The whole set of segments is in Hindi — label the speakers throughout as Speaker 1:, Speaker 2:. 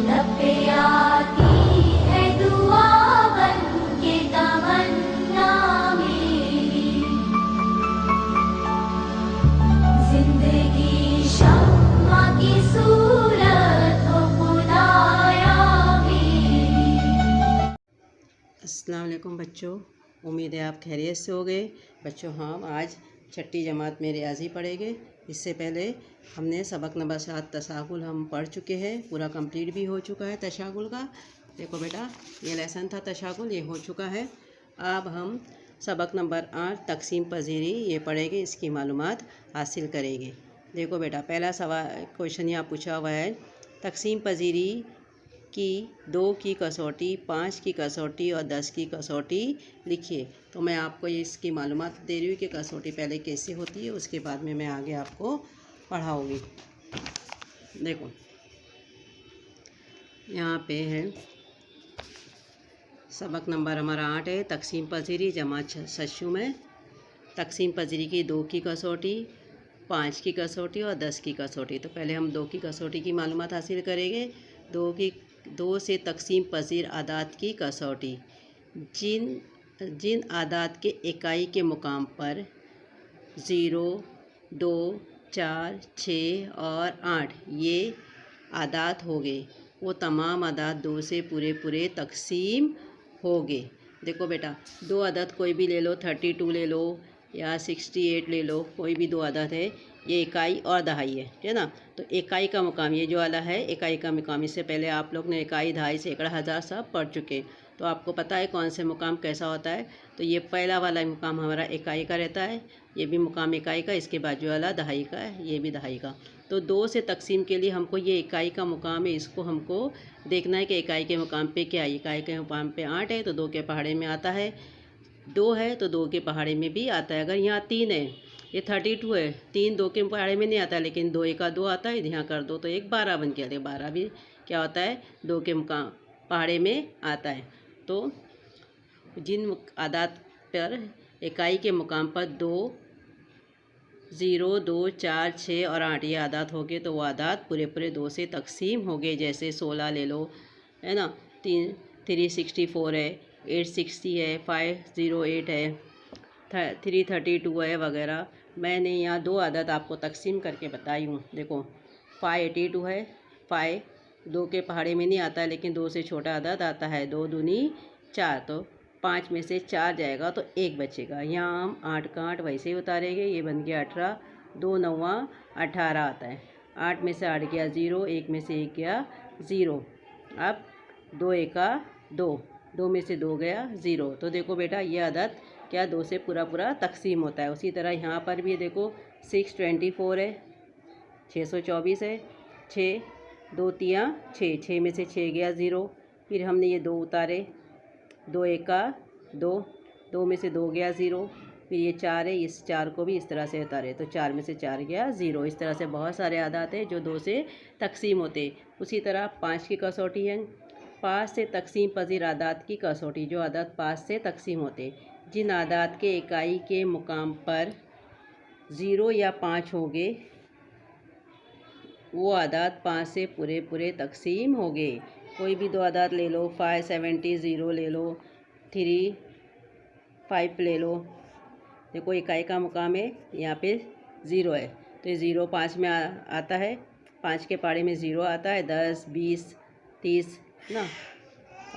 Speaker 1: लब पे आती है दुआ बन के तमन्ना मेरी, जिंदगी शम्मा की सूरत हो खुदाया मेरी।
Speaker 2: अस्सलाम वालेकुम बच्चों, उम्मीद है आप खैरियत से हो गए। बच्चों हम आज छठी जमात में रियाजी पढ़ेंगे। इससे पहले हमने सबक नंबर 7 तशाकुल हम पढ़ चुके हैं, पूरा कंप्लीट भी हो चुका है तशाकुल का। देखो बेटा, ये लेसन था तशाकुल, ये हो चुका है। अब हम सबक नंबर 8 तकसीम पजीरी ये पढ़ेंगे, इसकी मालूमात हासिल करेंगे। देखो बेटा, पहला सवाल क्वेश्चन यहाँ पूछा हुआ है, तकसीम पजीरी की 2 की कसौटी, 5 की कसौटी और 10 की कसौटी लिखिए। तो मैं आपको इसकी मालूमात दे रही हूँ कि कसौटी पहले कैसे होती है, उसके बाद में मैं आगे आपको पढ़ाऊँगी। देखो यहाँ पे है सबक नंबर हमारा 8 है, तकसीम पजीरी जमात सशु में। तकसीम पजीरी की 2 की कसौटी, 5 की कसौटी और 10 की कसौटी। तो पहले हम 2 की कसौटी की मालूमात हासिल करेंगे। 2 से तकसीम पजीर आदात की कसौटी, जिन आदात के इकाई के मुकाम पर 0, 2, 4, 6 और 8 ये आदात हो गए, वो तमाम आदात 2 से पूरे तकसीम हो गए। देखो बेटा, 2 आदात कोई भी ले लो, 32 ले लो या 68 ले लो, कोई भी 2 आदात है, ये इकाई और दहाई है ना। तो इकाई का मुकाम ये जो वाला है, इकाई का मुकाम, इससे पहले आप लोग ने इकाई, दहाई, सैकड़ा, हज़ार सब पढ़ चुके, तो आपको पता है कौन से मुकाम कैसा होता है। तो ये पहला वाला मुकाम हमारा इकाई का रहता है, ये भी मुकाम इकाई का, इसके बाजू वाला दहाई का है, ये भी दहाई का। तो 2 से तकसीम के लिए हमको ये इकाई का मुकाम है, इसको हमको देखना है कि इकाई के मुकाम पे क्या है। इकाई के मुकाम पे 8 है तो 2 के पहाड़े में आता है, 2 है तो 2 के पहाड़े में भी आता है। अगर यहाँ 3 है, ये 32 है, 3 2 के पहाड़े में नहीं आता, लेकिन 2 1 का 2 आता है, यहाँ कर दो तो 1 12 बन गया। 12 भी क्या होता है, 2 के मुकाम पहाड़े में आता है। तो जिन आदात पर इकाई के मुकाम पर 2, 0, 2, 4, 6 और 8 ये आदात हो गए, तो वो आदात पूरे 2 से तकसीम हो गए। जैसे 16 ले लो, है ना, 364 है, 860 है, 508 है, 332 है वगैरह। मैंने यहाँ 2 आदत आपको तकसीम करके बताई हूँ। देखो 582 है, 5 2 के पहाड़े में नहीं आता, लेकिन 2 से छोटा आदत आता है, 2 दूनी 4, तो 5 में से 4 जाएगा तो 1 बचेगा। यहाँ हम 8 का 8 वैसे ही उतारेंगे, ये बन गया 18, 2 9 18 आता है। 8 में से 8 गया 0, 1 में से 1 गया 0। अब 2 1 2, 2 में से 2 गया 0। तो देखो बेटा, ये आदत क्या 2 से पूरा तकसीम होता है। उसी तरह यहाँ पर भी देखो 624 है, 624 है, 6 2 3 6, 6 में से 6 गया 0। फिर हमने ये 2 उतारे, 2 1 2, 2 में से 2 गया 0। फिर ये 4 है, इस 4 को भी इस तरह से उतारे तो 4 में से 4 गया 0। इस तरह से बहुत सारे आदात हैं जो 2 से तकसीम होते। उसी तरह 5 की कसौटी है, 5 से तकसीम पजीर आदात की कसौटी, जो आदात 5 से तकसीम होते, जिन आदात के इकाई के मुकाम पर 0 या 5 होंगे, वो आदात 5 से पूरे तकसीम हो गए। कोई भी 2 आदात ले लो, 570 0 ले लो, 3 5 ले लो। देखो इकाई का मुकाम है, यहाँ पे 0 है, तो ये 0 5 में आता है, 5 के पहाड़े में 0 आता है, 10 20 30 ना,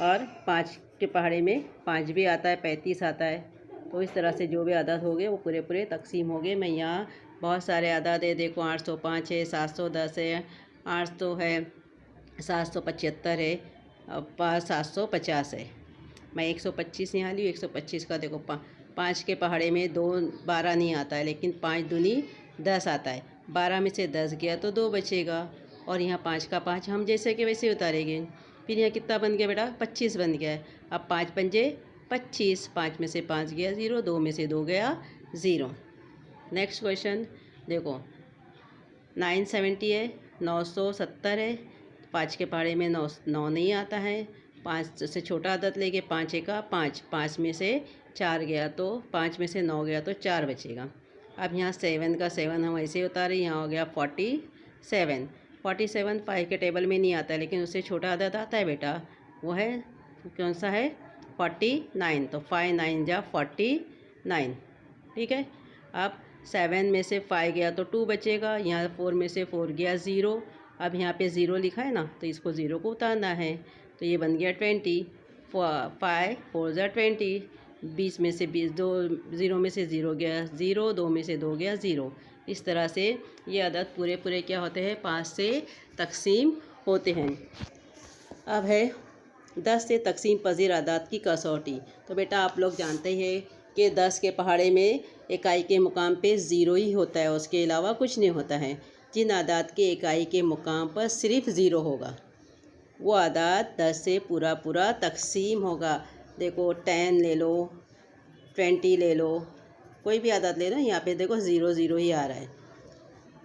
Speaker 2: और 5 के पहाड़े में 5 भी आता है, 35 आता है। तो इस तरह से जो भी आदात हो गए वो पूरे तकसीम हो गए। मैं यहाँ बहुत सारे आदात है, देखो 805 है, 710 है, 800 है, 775 है, 750 है। मैं 125 यहाँ ली, 125 का देखो 5 के पहाड़े में 2 12 नहीं आता है, लेकिन 5 दूनी 10 आता है। 12 में से 10 गया तो 2 बचेगा, और यहाँ 5 का 5 हम जैसे कि वैसे उतारेंगे। फिर यहाँ कितना बन गया बेटा, 25 बन गया है। अब 5 पंजे 25, 5 में से 5 गया 0, 2 में से 2 गया 0। नेक्स्ट क्वेश्चन देखो 970 है, 970 है, 5 के पहाड़े में 9 नहीं आता है, 5 से छोटा आदत लेके 5 1 5, 5 में से 4 गया तो 5 में से 9 गया तो 4 बचेगा। अब यहाँ 7 का 7 हम ऐसे ही उतारे, यहाँ हो गया 47। 47 5 के टेबल में नहीं आता है, लेकिन उससे छोटा अदद आता है बेटा, वो है कौन सा है 49। तो 5 9 जा 49, ठीक है। अब 7 में से 5 गया तो 2 बचेगा, यहाँ 4 में से 4 गया 0। अब यहाँ पे 0 लिखा है ना, तो इसको 0 को उतारना है, तो ये बन गया 20। 5 4 जा 20, 20 में से 20, 2 0 में से 0 गया 0, 2 में से 2 गया 0। इस तरह से ये अदद पूरे पूरे क्या होते हैं 5 से तकसीम होते हैं। अब है 10 से तकसीम पजीर अदाद की कसौटी। तो बेटा आप लोग जानते हैं कि 10 के पहाड़े में इकाई के मुकाम पे 0 ही होता है, उसके अलावा कुछ नहीं होता है। जिन आदाद के इकाई के मुकाम पर सिर्फ 0 होगा वो आदाद 10 से पूरा पूरा तकसीम होगा। देखो 10 ले लो, 20 ले लो, कोई भी आदाद ले लो, यहाँ पे देखो 0 0 ही आ रहा है।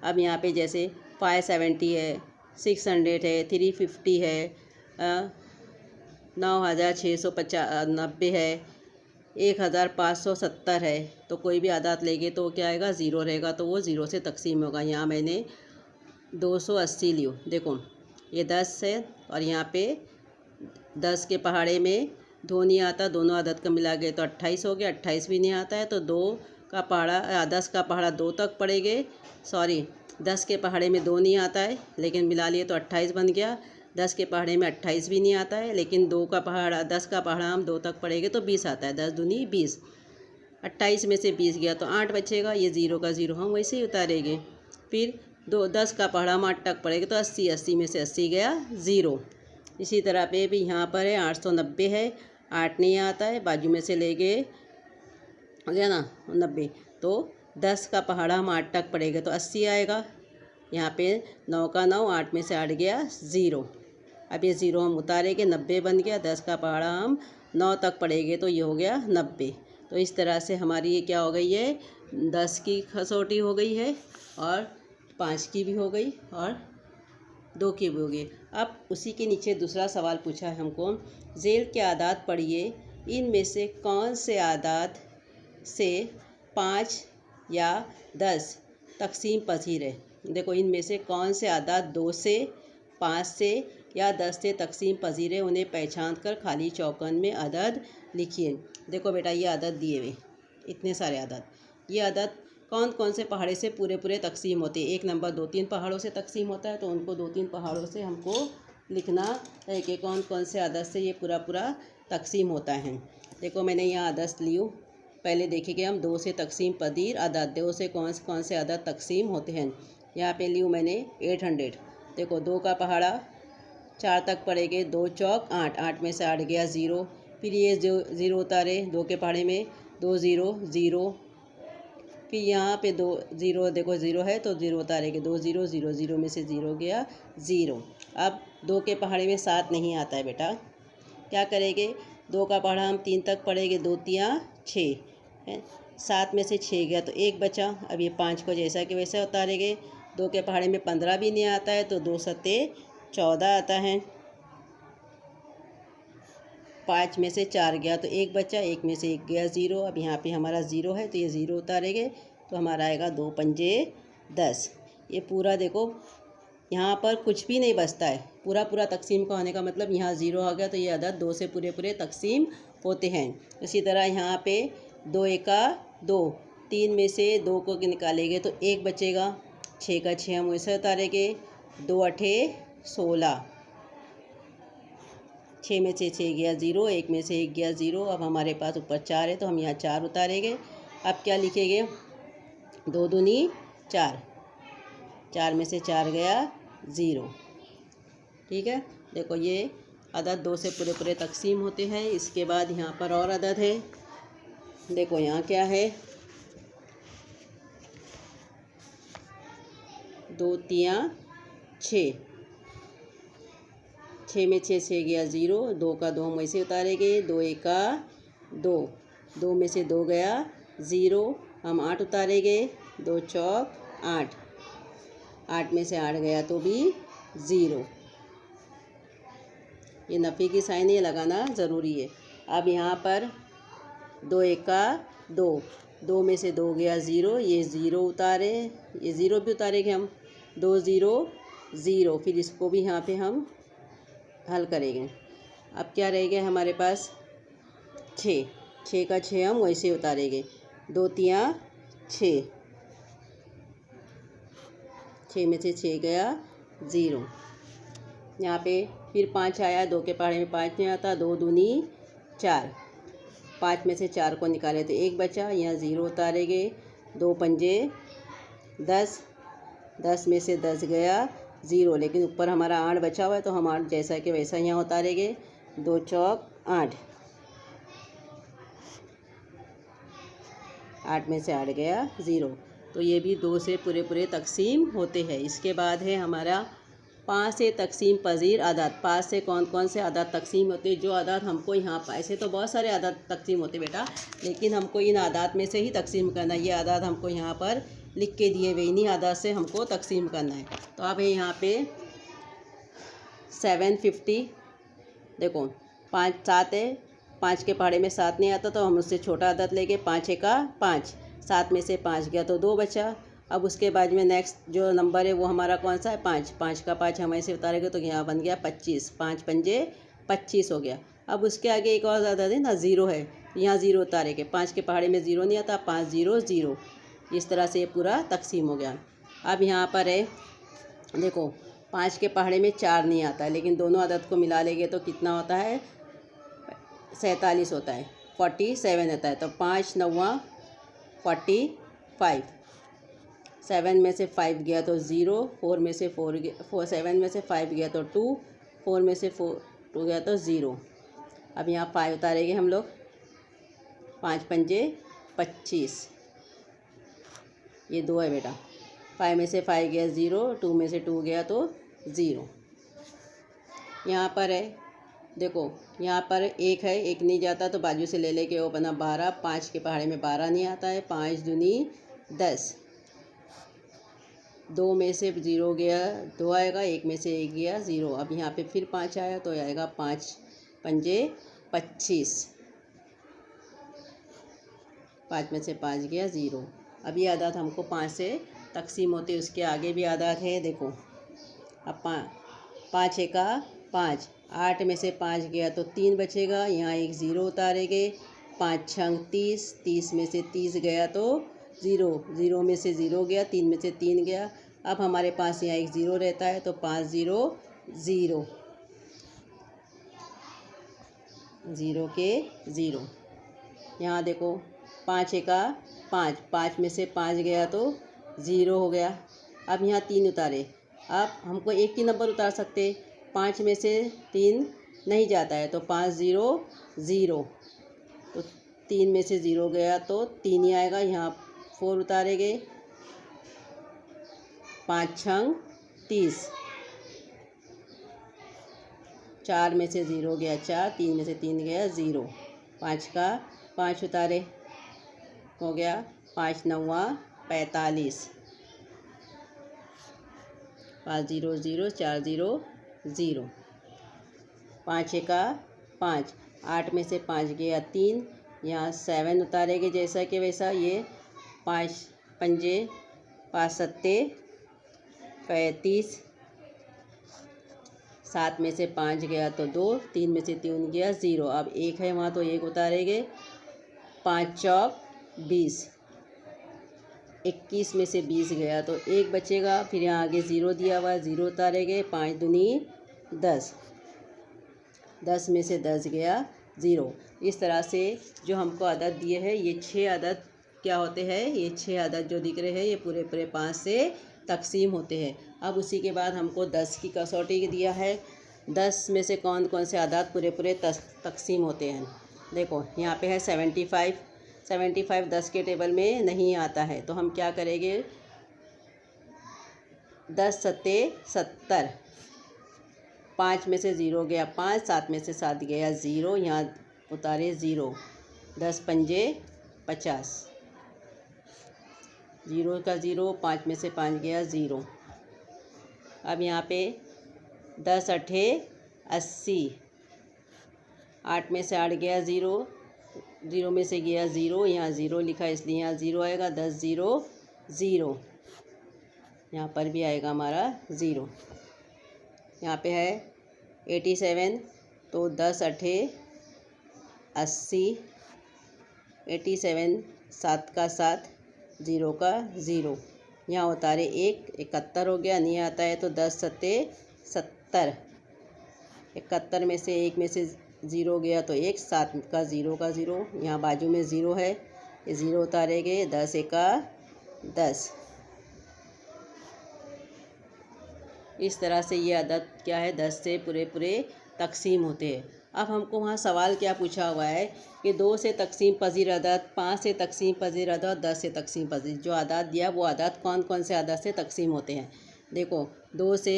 Speaker 2: अब यहाँ पे जैसे 570 है, 600 है, 350 है, 9690 है, 1570 है। तो कोई भी आदाद लेंगे तो क्या आएगा 0 रहेगा, तो वो 0 से तकसीम होगा। यहाँ मैंने 280 लियो, देखो ये 10 है और यहाँ पे 10 के पहाड़े में 2 नहीं आता, दोनों आदद का मिला गए तो 28 हो गया। 28 भी नहीं आता है तो 2 का पहाड़ा 10 का पहाड़ा 2 तक पड़ेंगे, सॉरी 10 के पहाड़े में 2 नहीं आता है लेकिन मिला लिए तो 28 बन गया। 10 के पहाड़े में 28 भी नहीं आता है लेकिन 2 का पहाड़ा 10 का पहाड़ा हम 2 तक पड़ेंगे तो 20 आता है। 10 दूनी 20, 28 में से 20 गया तो 8 बचेगा, ये 0 का 0 हम वैसे ही उतारेंगे। फिर 10 का पहाड़ा हम 8 तक पड़ेगा तो 80, 80 में से 80 गया 0। इसी तरह पे भी यहाँ पर है 890 है, 8 नहीं आता है, बाजू में से ले गए हो गया ना 90, तो 10 का पहाड़ा हम 8 तक पड़ेगा तो 80 आएगा। यहाँ पे 9 का 9, 8 में से 8 गया 0। अब ये 0 हम उतारेंगे, 90 बन गया। 10 का पहाड़ा हम 9 तक पड़ेंगे तो ये हो गया 90। तो इस तरह से हमारी ये क्या हो गई है 10 की कसौटी हो गई है और 5 की भी हो गई और 2 की भी हो गई। अब उसी के नीचे दूसरा सवाल पूछा है हमको, झेल के आदाद पढ़िए, इनमें से कौन से आदाद से 5 या 10 तकसीम पजीर है। देखो इनमें से कौन से आदाद 2 से 5 से या 10 से तकसीम पजीर है, उन्हें पहचान कर खाली चौकन में अदद लिखिए। देखो बेटा ये अदद दिए हुए इतने सारे अदद, ये अदद कौन कौन से पहाड़े से पूरे पूरे तकसीम होते हैं। 1 नंबर 2-3 पहाड़ों से तकसीम होता है तो उनको 2-3 पहाड़ों से हमको लिखना है कि कौन कौन से अदद से ये पूरा पूरा तकसीम होता है। देखो मैंने यहाँ अदद लियो, पहले देखेंगे हम 2 से तकसीम पदीर अदद, 2 से कौन से अदद तकसीम होते हैं। यहाँ पे लियो मैंने 800। देखो 2 का पहाड़ा 4 तक पड़ेंगे, 2 चौक 8, 8 में से 8 गया 0। फिर ये जो 0 उतारे 2 के पहाड़े में 2 0 0, फिर यहाँ पे 2 0, देखो 0 है तो 0 उतारेंगे 2 0 0 0 में से 0 गया 0। अब 2 के पहाड़े में 7 नहीं आता है बेटा, क्या करेंगे 2 का पहाड़ा हम 3 तक पड़ेंगे, 2 3 6 है, 7 में से 6 गया तो 1 बचा। अब ये 5 को जैसा कि वैसा उतारेंगे। 2 के पहाड़े में 15 भी नहीं आता है तो 2 सत्ते 14 आता है। 5 में से 4 गया तो 1 बचा, 1 में से 1 गया 0। अब यहाँ पे हमारा 0 है तो ये 0 उतारेंगे तो हमारा आएगा 2 पंजे 10। ये पूरा देखो यहाँ पर कुछ भी नहीं बचता है, पूरा पूरा तकसीम का होने का मतलब यहाँ 0 आ गया तो ये अदद 2 से पूरे पूरे तकसीम होते हैं। इसी तरह यहाँ पे 2 एका 2, 3 में से 2 को निकालेंगे तो 1 बचेगा, 6 का 6 हम वैसे उतारेंगे, 2 अठे 16, 6 में से 6 गया 0, 1 में से 1 गया 0। अब हमारे पास ऊपर 4 है तो हम यहाँ 4 उतारेंगे। अब क्या लिखेंगे 2 दूनी 4, 4 में से 4 गया 0, ठीक है। देखो ये अदद 2 से पूरे पूरे तकसीम होते हैं। इसके बाद यहाँ पर और अदद है, देखो यहाँ क्या है 2 3 6, 6 में 6 6 गया 0, 2 का 2 हम वैसे उतारेंगे, 2 एका 2, 2 में से 2 गया 0, हम 8 उतारेंगे, 2 चौक 8, 8 में से 8 गया तो भी 0। ये नफ़ी की साइन ये लगाना ज़रूरी है। अब यहाँ पर 2 एका 2, 2 में से 2 गया 0, ये 0 उतारे, ये 0 भी उतारेंगे हम, 2 0 ज़ीरो। फिर इसको भी यहाँ पे हम हल करेंगे। अब क्या रह गया हमारे पास 6, 6 का 6 हम वैसे उतारेंगे, 2 तियाँ 6, 6 में से 6 गया 0। यहाँ पे फिर 5 आया, 2 के पहाड़े में 5 नहीं आता, 2 दूनी 4, 5 में से 4 को निकाले तो 1 बचा, यहाँ 0 उतारेंगे, 2 पंजे 10, 10 में से 10 गया 0, लेकिन ऊपर हमारा 8 बचा हुआ है तो हम 8 जैसा कि वैसा यहाँ उतारेंगे, 2 चौक 8, 8 में से 8 गया 0। तो ये भी 2 से पूरे पूरे तकसीम होते हैं। इसके बाद है हमारा 5 से तकसीम पजीर आदात। 5 से कौन कौन से आदात तकसीम होते हैं, जो आदात हमको यहाँ ऐसे तो बहुत सारे आदात तकसीम होते बेटा, लेकिन हमको इन आदात में से ही तकसीम करना है। ये आदात हमको यहाँ पर लिख के दिए हुए, इन्हीं आदात से हमको तकसीम करना है। तो अब यहाँ पे 750, देखो 5 7 है, 5 के पहाड़े में 7 नहीं आता तो हम उससे छोटा आदत लेके 5 का 5, 7 में से 5 गया तो 2 बचा। अब उसके बाद में नेक्स्ट जो नंबर है वो हमारा कौन सा है 5, 5 का 5 हम ऐसे उतारेंगे तो यहाँ बन गया 25, 5 पंजे 25 हो गया। अब उसके आगे एक और ज़्यादा है ना 0 है, यहाँ 0 उतारेंगे, 5 के पहाड़े में 0 नहीं आता, 5 0 0, इस तरह से ये पूरा तकसीम हो गया। अब यहाँ पर है देखो 5 के पहाड़े में 4 नहीं आता है, लेकिन दोनों आदत को मिला लेंगे तो कितना होता है 47 होता है, 47 होता है। तो 5 9 45, 7 में से 5 गया तो 0, 4 में से 4 गया, 7 में से 5 गया तो 2, 4 में से 2 गया तो 0। अब यहाँ 5 उतारेंगे हम लोग, 5 पंजे 25, ये 2 है बेटा, 5 में से 5 गया 0, 2 में से 2 गया तो 0। यहाँ पर है देखो, यहाँ पर 1 है, 1 नहीं जाता तो बाजू से ले लेके वो बना 12, 5 के पहाड़े में 12 नहीं आता है, 5 दूनी 10, 2 में से 0 गया 2 आएगा, 1 में से 1 गया 0। अब यहाँ पे फिर 5 आया तो आएगा 5 पंजे 25, 5 में से 5 गया 0। अब ये आदत हमको 5 से तकसीम होती है। उसके आगे भी आदत है देखो, अब 5 का 5, 8 में से 5 गया तो 3 बचेगा, यहाँ एक 0 उतारेंगे, 5 छंग 30, 30 में से 30 गया तो 0, 0 में से 0 गया, 3 में से 3 गया। अब हमारे पास यहाँ एक 0 रहता है तो 5 0 0, 0 के 0। यहाँ देखो 5 का 5, 5 में से 5 गया तो 0 हो गया। अब यहाँ 3 उतारे, अब हमको एक ही नंबर उतार सकते, 5 में से 3 नहीं जाता है तो 5 0 0, तो 3 में से 0 गया तो 3 ही आएगा, यहाँ 4 उतारेंगे, 5 छंग 30, 4 में से 0 गया 4, 3 में से 3 गया 0, 5 का 5 उतारे हो गया, 5 9 45, 5 0 0, 4 0 0, 5 का 5, 8 में से 5 गया 3, यहाँ 7 उतारेंगे जैसा कि वैसा, ये 5 पंजे 5 सत्ते 35, 7 में से 5 गया तो 2, 3 में से 3 गया 0। अब 1 है वहाँ तो 1 उतारेंगे, 5 चौक 20, 21 में से 20 गया तो 1 बचेगा, फिर यहाँ आगे 0 दिया हुआ है, 0 उतारेंगे, 5 दूनी 10, 10 में से 10 गया 0। इस तरह से जो हमको आदत दिए हैं ये 6 आदत क्या होते हैं, ये 6 आदत जो दिख रहे हैं ये पूरे पूरे 5 से तकसीम होते हैं। अब उसी के बाद हमको 10 की कसौटी दिया है, 10 में से कौन कौन से आदात पूरे पूरे तकसीम होते हैं। देखो यहाँ पे है 75, 75 10 के टेबल में नहीं आता है तो हम क्या करेंगे, 10 सत्ते 70, 5 में से 0 गया 5, 7 में से 7 गया 0, यहाँ उतारे 0, 10 पंजे 50, 0 का 0, 5 में से 5 गया 0। अब यहाँ पे 10 अठे 80, 8 में से 8 गया 0, 0 में से गया 0, यहाँ 0 लिखा इसलिए यहाँ 0 आएगा, 10 0 0, यहाँ पर भी आएगा हमारा 0। यहाँ पे है 87, तो 10 अठे 80, 87 7 का 7, 0 का 0, यहाँ उतारे 1, 71 हो गया। नहीं आता है तो 10 सत्ते 70, 71 में से 1 में से 0 गया तो 1, 7 का 0 का 0, यहाँ बाजू में 0 है, ये 0 उतारेंगे, 10 एका 10। इस तरह से ये अदद क्या है 10 से पूरे पूरे तकसीम होते हैं। अब हमको वहाँ सवाल क्या पूछा हुआ है कि 2 से तकसीम पजीर अदद, 5 से तकसीम पजीर अदद, 10 से तकसीम पजीर, जो अदद दिया वो अदद कौन कौन से अदद से तकसीम होते हैं। देखो 2 से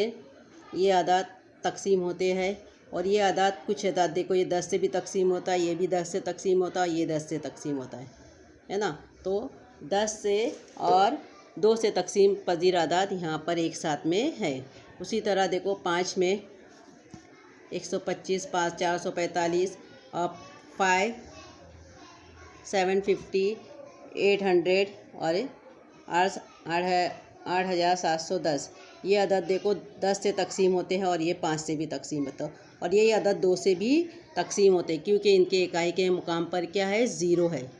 Speaker 2: ये अदद तकसीम होते हैं, और ये अदद कुछ अदद देखो, ये 10 से भी तकसीम होता है, ये भी 10 से तकसीम होता है, ये 10 से तकसीम होता है ना। तो 10 से और 2 से तकसीम पजीर अदद यहाँ पर एक साथ में है। उसी तरह देखो 5 में 125, 5 445, और 5 750, 800 और 8710, ये अदद देखो 10 से तकसीम होते हैं और ये 5 से भी तकसीम होता है, और ये अदद 2 से भी तकसीम होते हैं, क्योंकि इनके इकाई के मुकाम पर क्या है 0 है,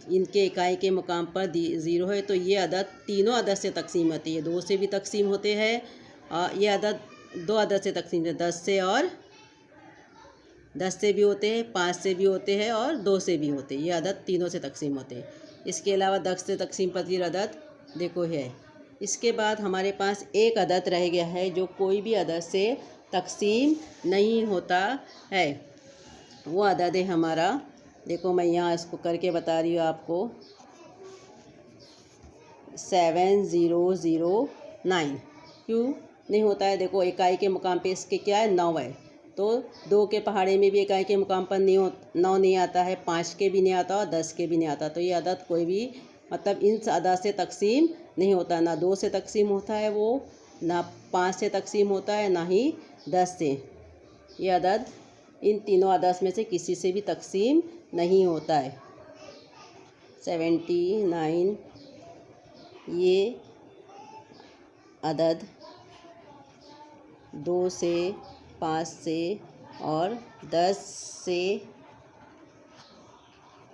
Speaker 2: इनके इकाई के मुकाम पर 0 है। तो ये अदद तीनों अदद से तकसीम होती है, 2 से भी तकसीम होते हैं, और ये अदद 2 अदद से तकसीम है, 10 से और 10 से भी होते हैं, 5 से भी होते हैं और 2 से भी होते हैं, ये अदद तीनों से तकसीम होते हैं। इसके अलावा 10 से तकसीम पजीर अदद देखो है। इसके बाद हमारे पास एक अदद रह गया है जो कोई भी अदद से तकसीम नहीं होता है, वो अदद है हमारा, देखो मैं यहाँ इसको करके बता रही हूँ आपको, 7009। क्यों नहीं होता है, देखो इकाई के मुकाम पे इसके क्या है 9 है, तो 2 के पहाड़े में भी इकाई के मुकाम पर 9 नहीं आता है, 5 के भी नहीं आता और 10 के भी नहीं आता, तो ये अदद कोई भी मतलब इन अदद से तकसीम नहीं होता, ना 2 से तकसीम होता है वो, ना 5 से तकसीम होता है, ना ही 10 से। ये अदद इन तीनों अदद में से किसी से भी तकसीम नहीं होता है। 79 ये अदद 2 से 5 से और 10 से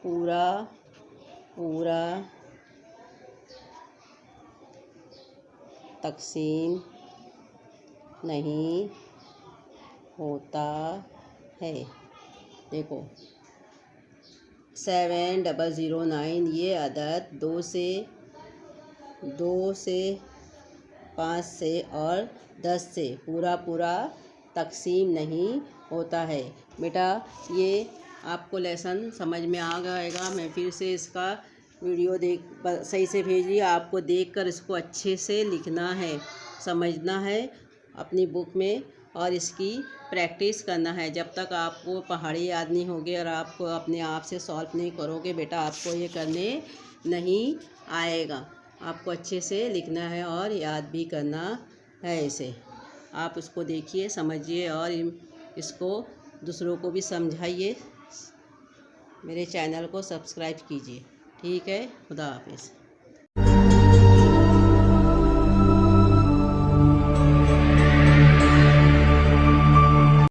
Speaker 2: पूरा तकसीम नहीं होता है। देखो 7009 ये अदद 2 से 5 से और 10 से पूरा तकसीम नहीं होता है। बेटा ये आपको लेसन समझ में आ जाएगा, मैं फिर से इसका वीडियो सही से भेज रही, आपको देखकर इसको अच्छे से लिखना है, समझना है अपनी बुक में, और इसकी प्रैक्टिस करना है। जब तक आपको पहाड़ी याद नहीं होगी और आपको अपने आप से सॉल्व नहीं करोगे बेटा, आपको ये करने नहीं आएगा। आपको अच्छे से लिखना है और याद भी करना है इसे। आप उसको देखिए, समझिए और इसको दूसरों को भी समझाइए। मेरे चैनल को सब्सक्राइब कीजिए। ठीक है, खुदा हाफिज़।